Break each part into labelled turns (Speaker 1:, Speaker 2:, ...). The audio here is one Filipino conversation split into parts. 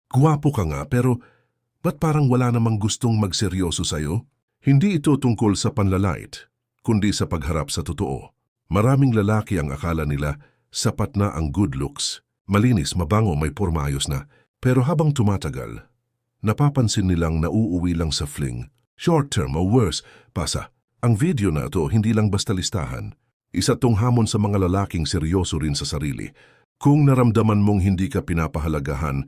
Speaker 1: Gwapo ka nga pero ba't parang wala namang gustong magseryoso sa'yo? Hindi ito tungkol sa panlalait, kundi sa pagharap sa totoo. Maraming lalaki ang akala nila sapat na ang good looks. Malinis, mabango, may pormaayos na. Pero habang tumatagal, napapansin nilang nauuwi lang sa fling. Short term o worse, pasa. Ang video na ito hindi lang basta listahan. Isa tong hamon sa mga lalaking seryoso rin sa sarili. Kung naramdaman mong hindi ka pinapahalagahan,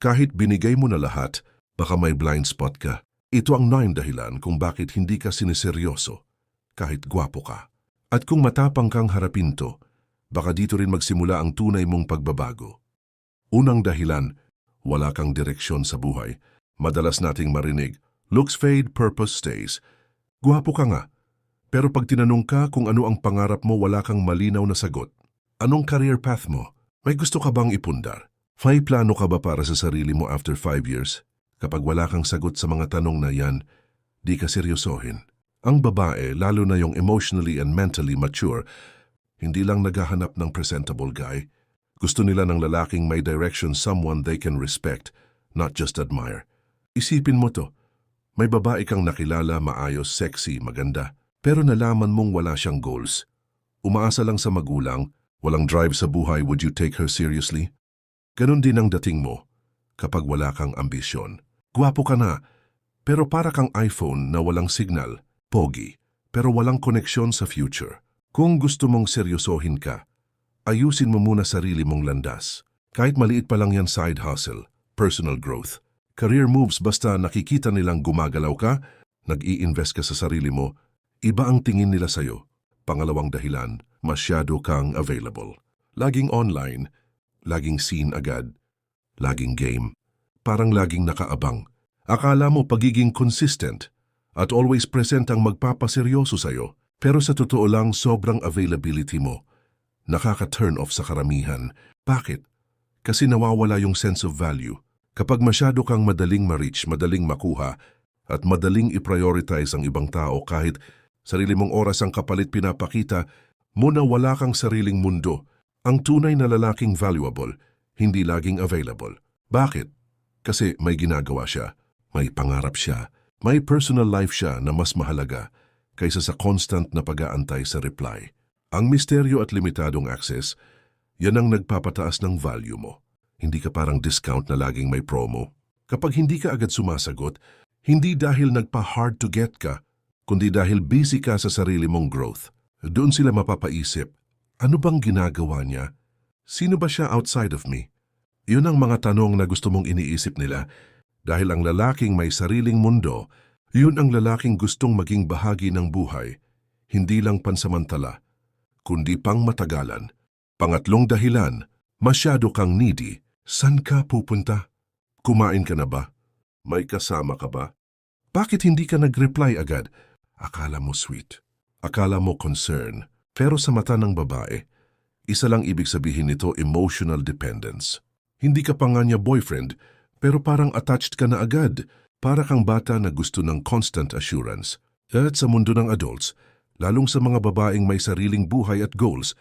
Speaker 1: kahit binigay mo na lahat, baka may blind spot ka. Ito ang 9 dahilan kung bakit hindi ka siniseryoso, kahit gwapo ka. At kung matapang kang harapin to, baka dito rin magsimula ang tunay mong pagbabago. Unang dahilan, wala kang direksyon sa buhay. Madalas nating marinig, looks fade, purpose stays. Gwapo ka nga, pero pag tinanong ka kung ano ang pangarap mo, wala kang malinaw na sagot. Anong career path mo? May gusto ka bang ipundar? May plano ka ba para sa sarili mo after 5 years? Kapag wala kang sagot sa mga tanong na yan, di ka seryosohin. Ang babae, lalo na yung emotionally and mentally mature, hindi lang naghahanap ng presentable guy. Gusto nila ng lalaking may direction, someone they can respect, not just admire. Isipin mo to, may babae kang nakilala, maayos, sexy, maganda, pero nalaman mong wala siyang goals. Umaasa lang sa magulang, walang drive sa buhay, would you take her seriously? Ganon din ang dating mo kapag wala kang ambisyon. Gwapo ka na, pero para kang iPhone na walang signal, pogi, pero walang koneksyon sa future. Kung gusto mong seryosohin ka, ayusin mo muna sarili mong landas. Kahit maliit pa lang yan, side hustle, personal growth, career moves, basta nakikita nilang gumagalaw ka, nag-i-invest ka sa sarili mo, iba ang tingin nila sa'yo. Pangalawang dahilan, masyado kang available. Laging online, laging seen agad, laging game, parang laging nakaabang. Akala mo pagiging consistent at always present ang magpapaseryoso sa'yo. Pero sa totoo lang, sobrang availability mo. Nakaka-turn off sa karamihan. Bakit? Kasi nawawala yung sense of value. Kapag masyado kang madaling ma-reach, madaling makuha, at madaling i-prioritize ang ibang tao kahit sarili mong oras ang kapalit pinapakita, mo na wala kang sariling mundo. Ang tunay na lalaking valuable, hindi laging available. Bakit? Kasi may ginagawa siya, may pangarap siya, may personal life siya na mas mahalaga kaysa sa constant na pag-aantay sa reply. Ang misteryo at limitadong access, yan ang nagpapataas ng value mo. Hindi ka parang discount na laging may promo. Kapag hindi ka agad sumasagot, hindi dahil nagpa-hard to get ka, kundi dahil busy ka sa sarili mong growth. Doon sila mapapaisip, ano bang ginagawa niya? Sino ba siya outside of me? Yun ang mga tanong na gusto mong iniisip nila dahil ang lalaking may sariling mundo, yun ang lalaking gustong maging bahagi ng buhay, hindi lang pansamantala, kundi pang matagalan. Pangatlong dahilan, masyado kang needy. San ka pupunta? Kumain ka na ba? May kasama ka ba? Bakit hindi ka nag-reply agad? Akala mo sweet. Akala mo concern. Pero sa mata ng babae, isa lang ibig sabihin nito, emotional dependence. Hindi ka pa nga niya boyfriend, pero parang attached ka na agad. Para kang bata na gusto ng constant assurance. At sa mundo ng adults, lalong sa mga babaeng may sariling buhay at goals,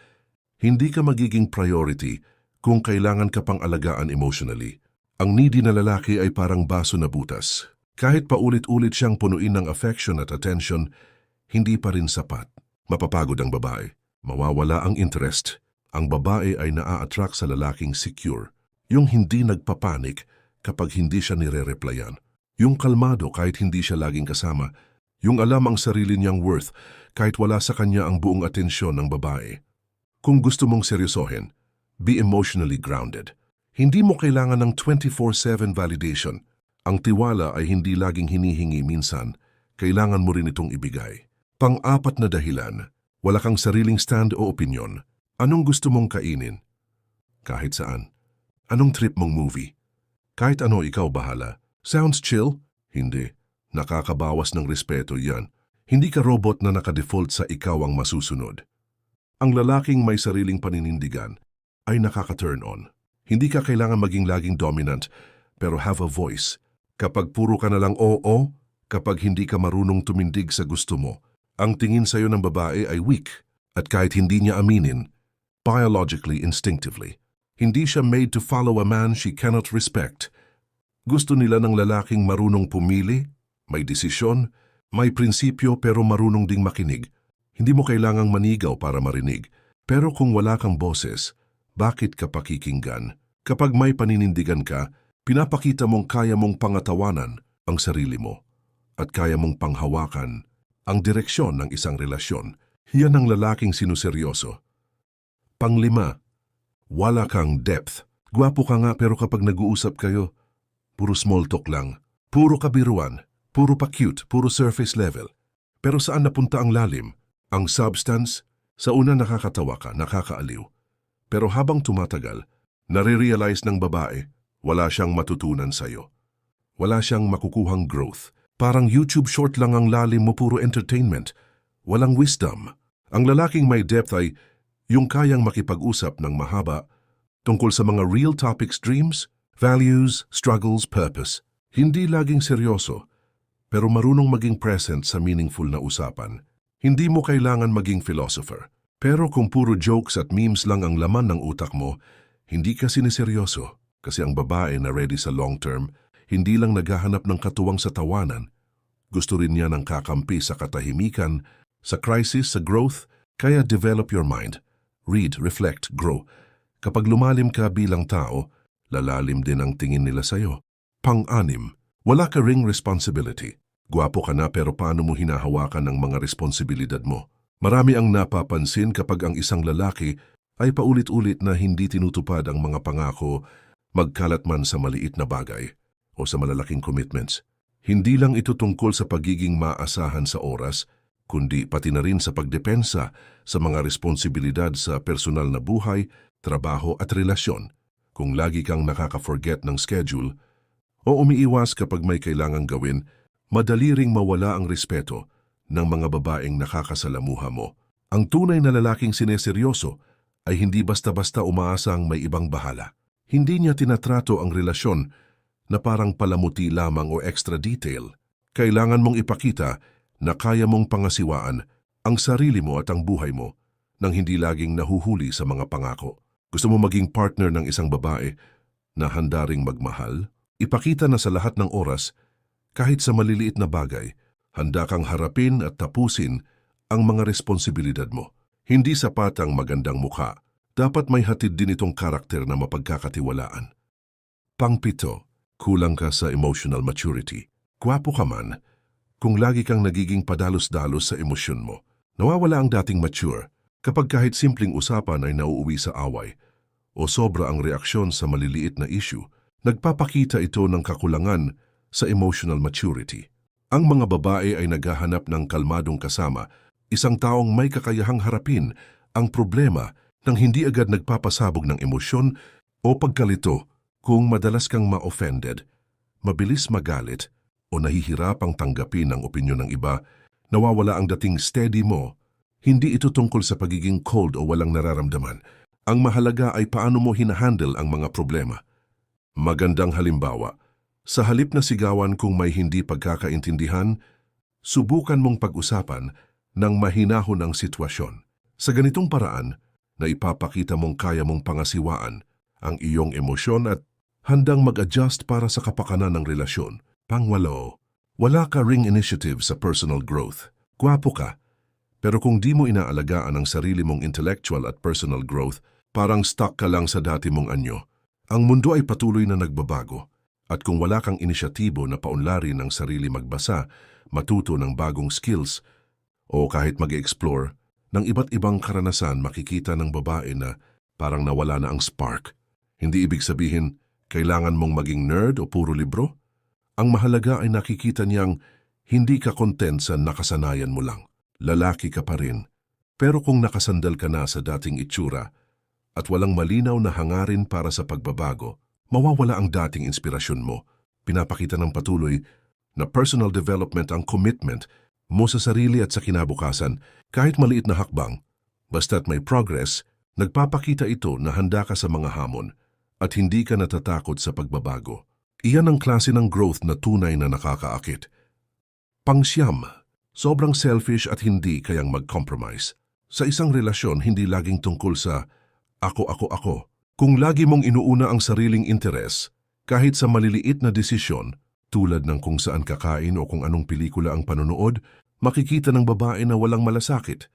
Speaker 1: hindi ka magiging priority kung kailangan ka pang alagaan emotionally. Ang needy na lalaki ay parang baso na butas. Kahit paulit-ulit siyang punuin ng affection at attention, hindi pa rin sapat. Mapapagod ang babae. Mawawala ang interest. Ang babae ay naa-attract sa lalaking secure. Yung hindi nagpapanik kapag hindi siya nire-replyan. Yung kalmado kahit hindi siya laging kasama. Yung alam ang sarili niyang worth kahit wala sa kanya ang buong atensyon ng babae. Kung gusto mong seryosohin, be emotionally grounded. Hindi mo kailangan ng 24/7 validation. Ang tiwala ay hindi laging hinihingi minsan. Kailangan mo rin itong ibigay. Pang-apat na dahilan, wala kang sariling stand o opinyon. Anong gusto mong kainin? Kahit saan. Anong trip mong movie? Kahit ano, ikaw bahala. Sounds chill? Hindi. Nakakabawas ng respeto yan. Hindi ka robot na nakadefault sa ikaw ang masusunod. Ang lalaking may sariling paninindigan ay nakaka-turn on. Hindi ka kailangan maging laging dominant, pero have a voice. Kapag puro ka na lang oo, kapag hindi ka marunong tumindig sa gusto mo, ang tingin sa'yo ng babae ay weak. At kahit hindi niya aminin, biologically, instinctively, hindi siya made to follow a man she cannot respect. Gusto nila ng lalaking marunong pumili, may desisyon, may prinsipyo pero marunong ding makinig. Hindi mo kailangang manigaw para marinig. Pero kung wala kang boses, bakit ka pakikinggan? Kapag may paninindigan ka, pinapakita mong kaya mong pangatawanan ang sarili mo at kaya mong panghawakan ang direksyon ng isang relasyon. Yan ang lalaking sinuseryoso. Panglima, wala kang depth. Gwapo ka nga pero kapag nag-uusap kayo, puro small talk lang, puro kabiruan, puro pa-cute, puro surface level. Pero saan napunta ang lalim? Ang substance? Sa una nakakatawa ka, nakakaaliw. Pero habang tumatagal, nare-realize ng babae, wala siyang matutunan sa'yo. Wala siyang makukuhang growth. Parang YouTube short lang ang lalim mo, puro entertainment. Walang wisdom. Ang lalaking may depth ay yung kayang makipag-usap ng mahaba tungkol sa mga real topics, dreams, values, struggles, purpose. Hindi laging seryoso, pero marunong maging present sa meaningful na usapan. Hindi mo kailangan maging philosopher. Pero kung puro jokes at memes lang ang laman ng utak mo, hindi ka siniseryoso. Kasi ang babae na ready sa long term, hindi lang naghahanap ng katuwang sa tawanan. Gusto rin niya ng kakampi sa katahimikan, sa crisis, sa growth. Kaya develop your mind. Read, reflect, grow. Kapag lumalim ka bilang tao, lalalim din ang tingin nila sa'yo. Pang-anim, wala ka ring responsibility. Gwapo ka na pero paano mo hinahawakan ang mga responsibilidad mo? Marami ang napapansin kapag ang isang lalaki ay paulit-ulit na hindi tinutupad ang mga pangako, magkalat man sa maliit na bagay o sa malalaking commitments. Hindi lang ito tungkol sa pagiging maasahan sa oras, kundi pati na rin sa pagdepensa sa mga responsibilidad sa personal na buhay, trabaho at relasyon. Kung lagi kang nakaka-forget ng schedule o umiiwas kapag may kailangang gawin, madali ring mawala ang respeto ng mga babaeng nakakasalamuha mo. Ang tunay na lalaking sineseryoso ay hindi basta-basta umaasang may ibang bahala. Hindi niya tinatrato ang relasyon na parang palamuti lamang o extra detail. Kailangan mong ipakita na kaya mong pangasiwaan ang sarili mo at ang buhay mo nang hindi laging nahuhuli sa mga pangako. Gusto mo maging partner ng isang babae na handa ring magmahal? Ipakita na sa lahat ng oras, kahit sa maliliit na bagay, handa kang harapin at tapusin ang mga responsibilidad mo. Hindi sapat ang magandang mukha. Dapat may hatid din itong karakter na mapagkakatiwalaan. Pang-pito, kulang ka sa emotional maturity. Gwapo ka man, kung lagi kang nagiging padalos-dalos sa emosyon mo. Nawawala ang dating mature kapag kahit simpleng usapan ay nauuwi sa away o sobra ang reaksyon sa maliliit na issue. Nagpapakita ito ng kakulangan sa emotional maturity. Ang mga babae ay naghahanap ng kalmadong kasama, isang taong may kakayahang harapin ang problema nang hindi agad nagpapasabog ng emosyon o pagkalito. Kung madalas kang ma-offended, mabilis magalit o nahihirapang tanggapin ang opinyon ng iba, nawawala ang dating steady mo. Hindi ito tungkol sa pagiging cold o walang nararamdaman. Ang mahalaga ay paano mo hinahandle ang mga problema. Magandang halimbawa, sa halip na sigawan kung may hindi pagkakaintindihan, subukan mong pag-usapan ng mahinahon ang sitwasyon. Sa ganitong paraan, na ipapakita mong kaya mong pangasiwaan ang iyong emosyon at handang mag-adjust para sa kapakanan ng relasyon. Pangwalo, wala ka ring initiative sa personal growth. Gwapo ka, pero kung di mo inaalagaan ang sarili mong intellectual at personal growth, parang stuck ka lang sa dati mong anyo. Ang mundo ay patuloy na nagbabago, at kung wala kang inisyatibo na paunlarin ang sarili magbasa, matuto ng bagong skills, o kahit mag-explore ng iba't ibang karanasan, makikita ng babae na parang nawala na ang spark. Hindi ibig sabihin, kailangan mong maging nerd o puro libro. Ang mahalaga ay nakikita niyang hindi ka content sa nakasanayan mo lang. Lalaki ka pa rin. Pero kung nakasandal ka na sa dating itsura at walang malinaw na hangarin para sa pagbabago, mawawala ang dating inspirasyon mo. Pinapakita ng patuloy na personal development ang commitment mo sa sarili at sa kinabukasan. Kahit maliit na hakbang, basta't may progress, nagpapakita ito na handa ka sa mga hamon at hindi ka natatakot sa pagbabago. Iyan ang klase ng growth na tunay na nakakaakit. Pang-siyam, sobrang selfish at hindi kayang mag-compromise. Sa isang relasyon, hindi laging tungkol sa ako. Kung lagi mong inuuna ang sariling interes, Kahit sa maliliit na desisyon, tulad ng kung saan kakain o kung anong pelikula ang panonood, makikita ng babae na walang malasakit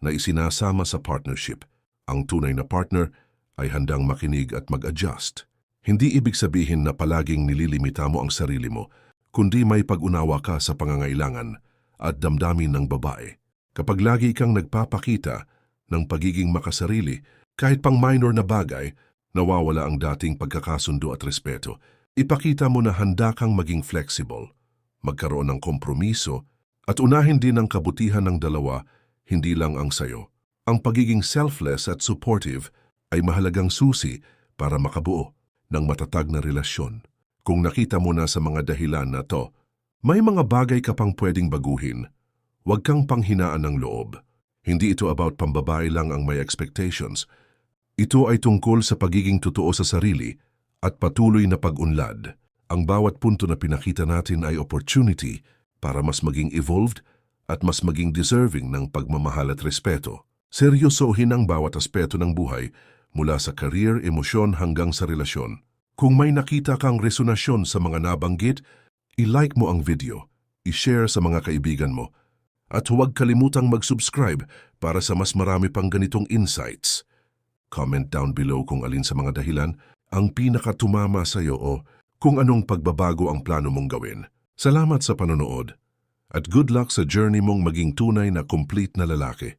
Speaker 1: na isinasama sa partnership. Ang tunay na partner ay handang makinig at mag-adjust. Hindi ibig sabihin na palaging nililimita mo ang sarili mo, kundi may pag-unawa ka sa pangangailangan at damdamin ng babae. Kapag lagi kang nagpapakita ng pagiging makasarili, kahit pang minor na bagay, nawawala ang dating pagkakasundo at respeto. Ipakita mo na handa kang maging flexible, magkaroon ng kompromiso, at unahin din ang kabutihan ng dalawa, hindi lang ang sayo. Ang pagiging selfless at supportive ay mahalagang susi para makabuo ng matatag na relasyon. Kung nakita mo na sa mga dahilan na to, may mga bagay ka pang pwedeng baguhin. Huwag kang panghinaan ng loob. Hindi ito about pambabae lang ang may expectations. Ito ay tungkol sa pagiging totoo sa sarili at patuloy na pag-unlad. Ang bawat punto na pinakita natin ay opportunity para mas maging evolved at mas maging deserving ng pagmamahal at respeto. Seryosohin ang bawat aspeto ng buhay mula sa career, emosyon hanggang sa relasyon. Kung may nakita kang resonasyon sa mga nabanggit, i-like mo ang video, i-share sa mga kaibigan mo, at huwag kalimutang mag-subscribe para sa mas marami pang ganitong insights. Comment down below kung alin sa mga dahilan ang pinakatumama sa iyo o kung anong pagbabago ang plano mong gawin. Salamat sa panonood at good luck sa journey mong maging tunay na complete na lalaki.